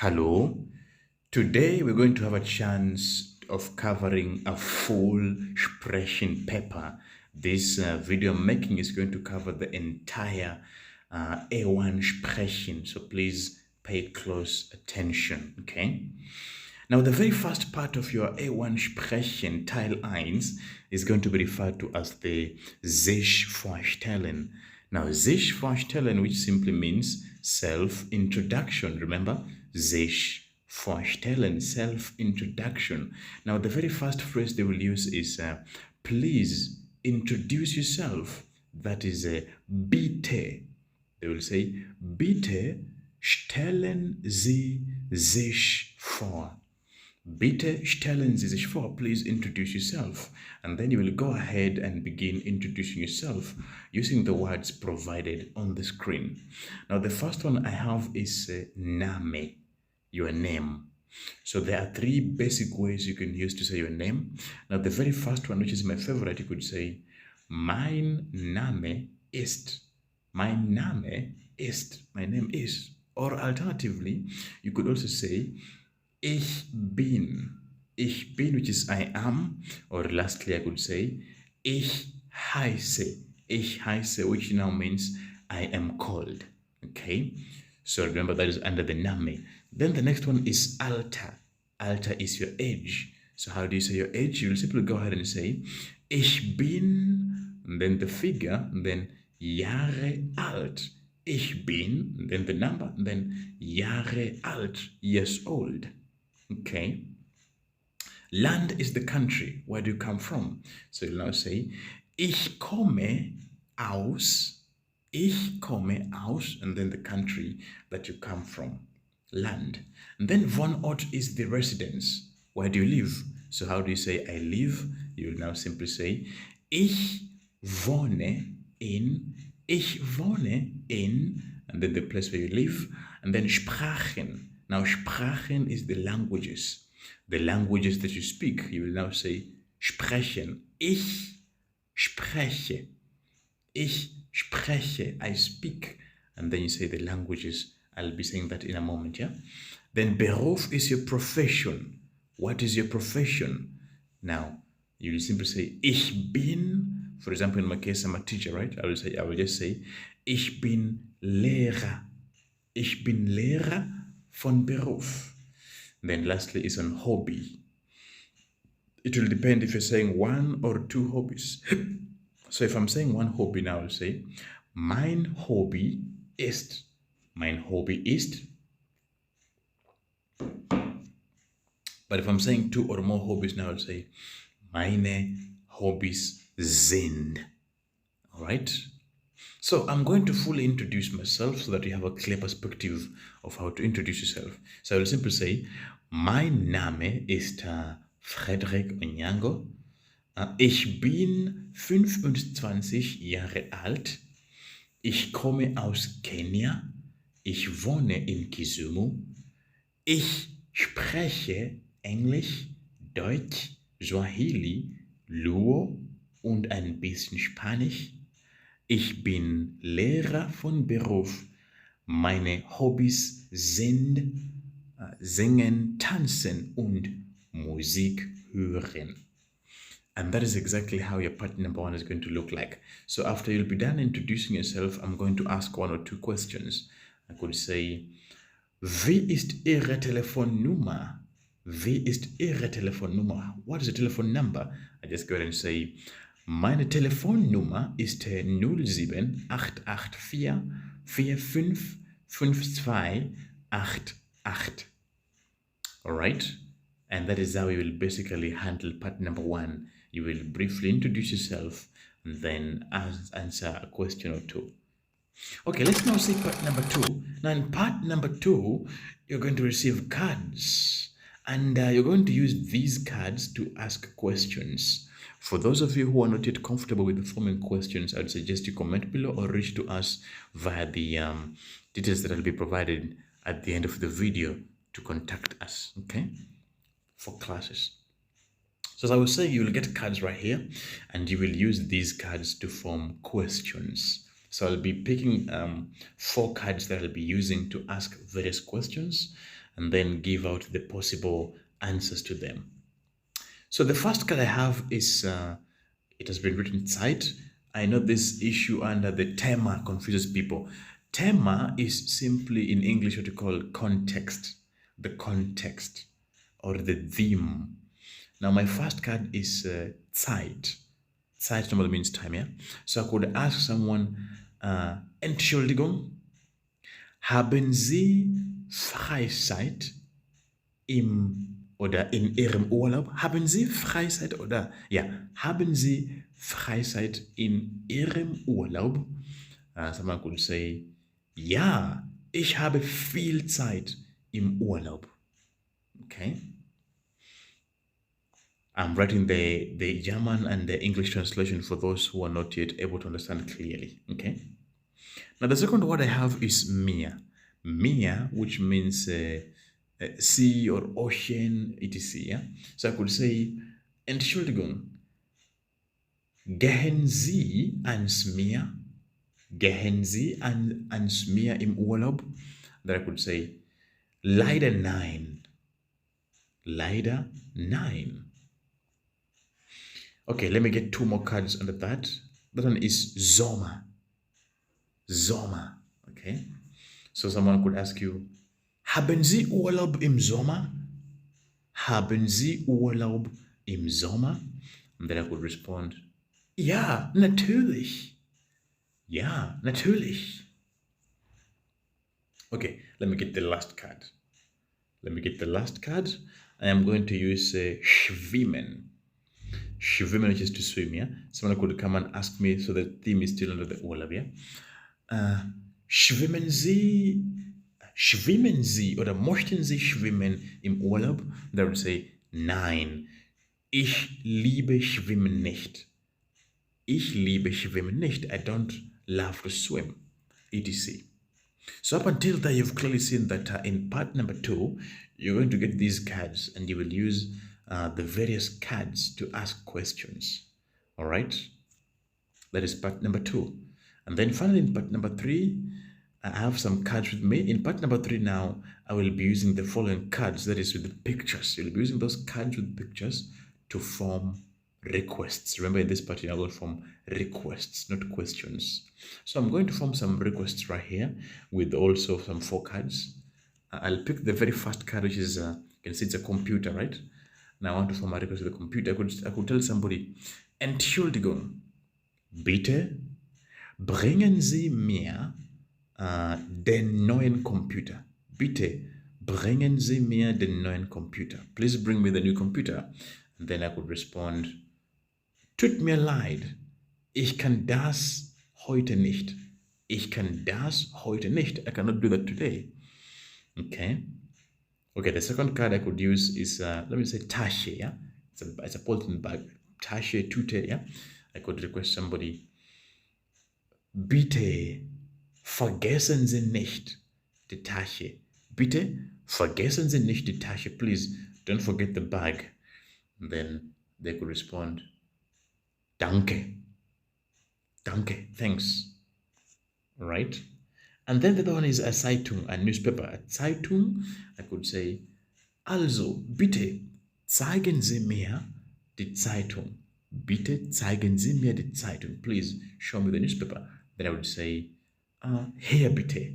Hello. Today we're going to have a chance of covering a full Sprechen paper. This video I'm making is going to cover the entire A1 Sprechen, so please pay close attention, okay? Now, the very first part of your A1 Sprechen, Teil 1, is going to be referred to as the sich vorstellen. Now, sich vorstellen, which simply means self-introduction. Remember, sich vorstellen, self-introduction. Now, the very first phrase they will use is, please introduce yourself. That is bitte. They will say, bitte stellen Sie sich vor. Bitte stellen Sie sich vor, please introduce yourself. And then you will go ahead and begin introducing yourself using the words provided on the screen. Now, the first one I have is Name, your name. So there are three basic ways you can use to say your name. Now, the very first one, which is my favorite, you could say, Mein Name ist. Mein Name ist. My name is. Or alternatively, you could also say, Ich bin. Ich bin, which is I am. Or lastly, I could say, Ich heiße. Ich heiße, which now means I am called. Okay? So remember that is under the Name. Then the next one is Alter. Alter is your age. So how do you say your age? You will simply go ahead and say, Ich bin, and then the figure, and then Jahre alt. Ich bin, and then the number, and then Jahre alt, years old. Okay. Land is the country. Where do you come from? So you'll now say, Ich komme aus. Ich komme aus, and then the country that you come from. Land. And then Wohnort is the residence. Where do you live? So how do you say I live? You will now simply say, Ich wohne in. Ich wohne in, and then the place where you live, and then Sprachen. Now, Sprachen is the languages that you speak. You will now say sprechen. Ich spreche. Ich spreche. I speak. And then you say the languages. I'll be saying that in a moment, yeah? Then Beruf is your profession. What is your profession? Now, you will simply say Ich bin. For example, in my case, I'm a teacher, right? I will just say Ich bin Lehrer. Ich bin Lehrer von Beruf. Then lastly is on hobby. It will depend if you're saying one or two hobbies. So if I'm saying one hobby now, I'll say, Mein Hobby ist. Mein Hobby ist. But if I'm saying two or more hobbies now, I'll say, Meine Hobbys sind. All right? So I'm going to fully introduce myself so that you have a clear perspective of how to introduce yourself. So I will simply say, Mein Name ist Frederik Onyango. Ich bin 25 Jahre alt. Ich komme aus Kenia. Ich wohne in Kisumu. Ich spreche Englisch, Deutsch, Swahili, Luo und ein bisschen Spanisch. Ich bin Lehrer von Beruf. Meine Hobbys sind Singen, Tanzen und Musik hören. And that is exactly how your part number one is going to look like. So after you'll be done introducing yourself, I'm going to ask one or two questions. I could say, wie ist Ihre Telefonnummer? Wie ist Ihre Telefonnummer? What is the telephone number? I just go ahead and say, meine Telefonnummer ist 07884 455288. Alright? And that is how you will basically handle part number one. You will briefly introduce yourself and then answer a question or two. Okay, let's now see part number two. Now in part number two, you're going to receive cards. And you're going to use these cards to ask questions. For those of you who are not yet comfortable with the following questions, I would suggest you comment below or reach to us via the details that will be provided at the end of the video to contact us, okay, for classes. So as I was saying, you will get cards right here, and you will use these cards to form questions. So I'll be picking 4 cards that I'll be using to ask various questions. and then give out the possible answers to them. So the first card I have is, it has been written Zeit. I know this issue under the tema confuses people. Tema is simply in English what you call context, the context or the theme. Now my first card is Zeit. Zeit normally means time, yeah? So I could ask someone, Entschuldigung, haben Sie Freizeit oder in Ihrem Urlaub? Haben Sie Freizeit oder ja, haben Sie Freizeit in Ihrem Urlaub? Someone could say, ja, ich habe viel Zeit im Urlaub. Okay. I'm writing the German and the English translation for those who are not yet able to understand clearly. Okay. Now the second word I have is Meer. Meer, which means sea or ocean, etc. Yeah? So I could say, Entschuldigung, gehen Sie ans Meer? Gehen Sie ans Meer im Urlaub? Then I could say, leider nein. Leider nein. Okay, let me get two more cards under that. That one is Sommer. Sommer. Okay. So someone could ask you, haben Sie Urlaub im Sommer? Haben Sie Urlaub im Sommer? And then I could respond, ja, natürlich. Ja, natürlich. Okay, let me get the last card. Let me get the last card. I am going to use schwimmen. Schwimmen, which is to swim, yeah? Someone could come and ask me, so the theme is still under the Urlaub, yeah? Schwimmen Sie oder möchten Sie schwimmen im Urlaub? They would say, nein, ich liebe Schwimmen nicht. Ich liebe Schwimmen nicht. I don't love to swim, etc. So up until there, you've clearly seen that in part number 2, you're going to get these cards and you will use the various cards to ask questions. All right? That is part number 2. And then finally in part number 3, I have some cards with me. In part number 3 now, I will be using the following cards, that is with the pictures. You'll be using those cards with pictures to form requests. Remember, in this part, you're going to form requests, not questions. So I'm going to form some requests right here with also some 4 cards. I'll pick the very first card, which is, you can see it's a computer, right? Now I want to form a request with the computer. I could tell somebody, Entschuldigung, bitte bringen Sie mir den neuen Computer. Bitte bringen Sie mir den neuen Computer. Please bring me the new computer. And then I could respond, tut mir leid, ich kann das heute nicht. Ich kann das heute nicht. I cannot do that today. Okay. Okay, the second card I could use is, let me say Tasche, yeah? It's a Polten bag. Tasche, Tute, yeah? I could request somebody, bitte vergessen Sie nicht die Tasche. Bitte vergessen Sie nicht die Tasche. Please don't forget the bag. And then they could respond, danke. Danke, thanks. All right? And then the other one is a Zeitung, a newspaper. A Zeitung, I could say, also, bitte zeigen Sie mir die Zeitung. Bitte zeigen Sie mir die Zeitung. Please show me the newspaper. Then I would say, hier bitte.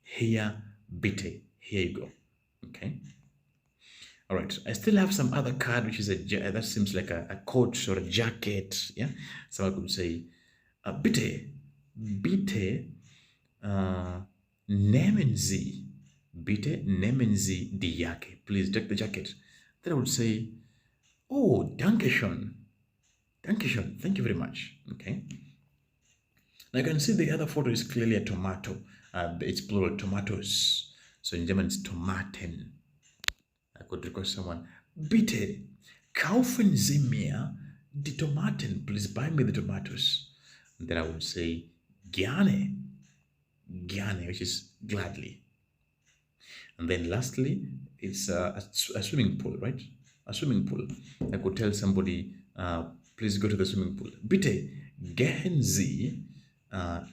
Hier bitte. Here you go. Okay. All right. I still have some other card, which is that seems like a coat or a jacket. Yeah. So I could say, bitte, bitte, nehmen Sie, bitte nehmen Sie die Jacke. Please take the jacket. Then I would say, oh, danke schön. Danke schön. Thank you very much. Okay. Now you can see the other photo is clearly a tomato. It's plural, tomatoes. So in German it's Tomaten. I could request someone, bitte kaufen Sie mir die Tomaten. Please buy me the tomatoes. And then I would say, gerne. Gerne, which is gladly. And then lastly, it's a swimming pool, right? A swimming pool. I could tell somebody, please go to the swimming pool. Bitte gehen Sie,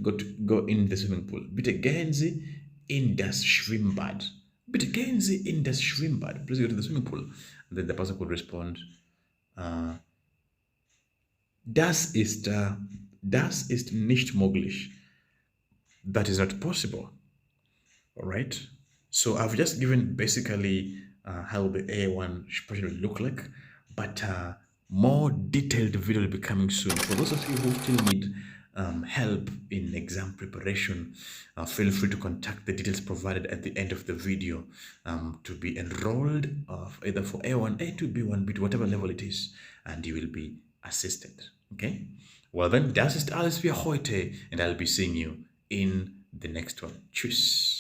go in the swimming pool. Bitte gehen Sie in das Schwimmbad. Bitte gehen Sie in das Schwimmbad. Please go to the swimming pool. And then the person could respond, uh, das ist nicht möglich. That is not possible. All right. So I've just given basically how the A1 spreadsheet will look like, but more detailed video will be coming soon. For those of you who still need help in exam preparation, feel free to contact the details provided at the end of the video to be enrolled either for A1, A2, B1, B2, whatever level it is, and you will be assisted. Okay? Well then, das ist alles für heute, and I'll be seeing you in the next one. Tschüss.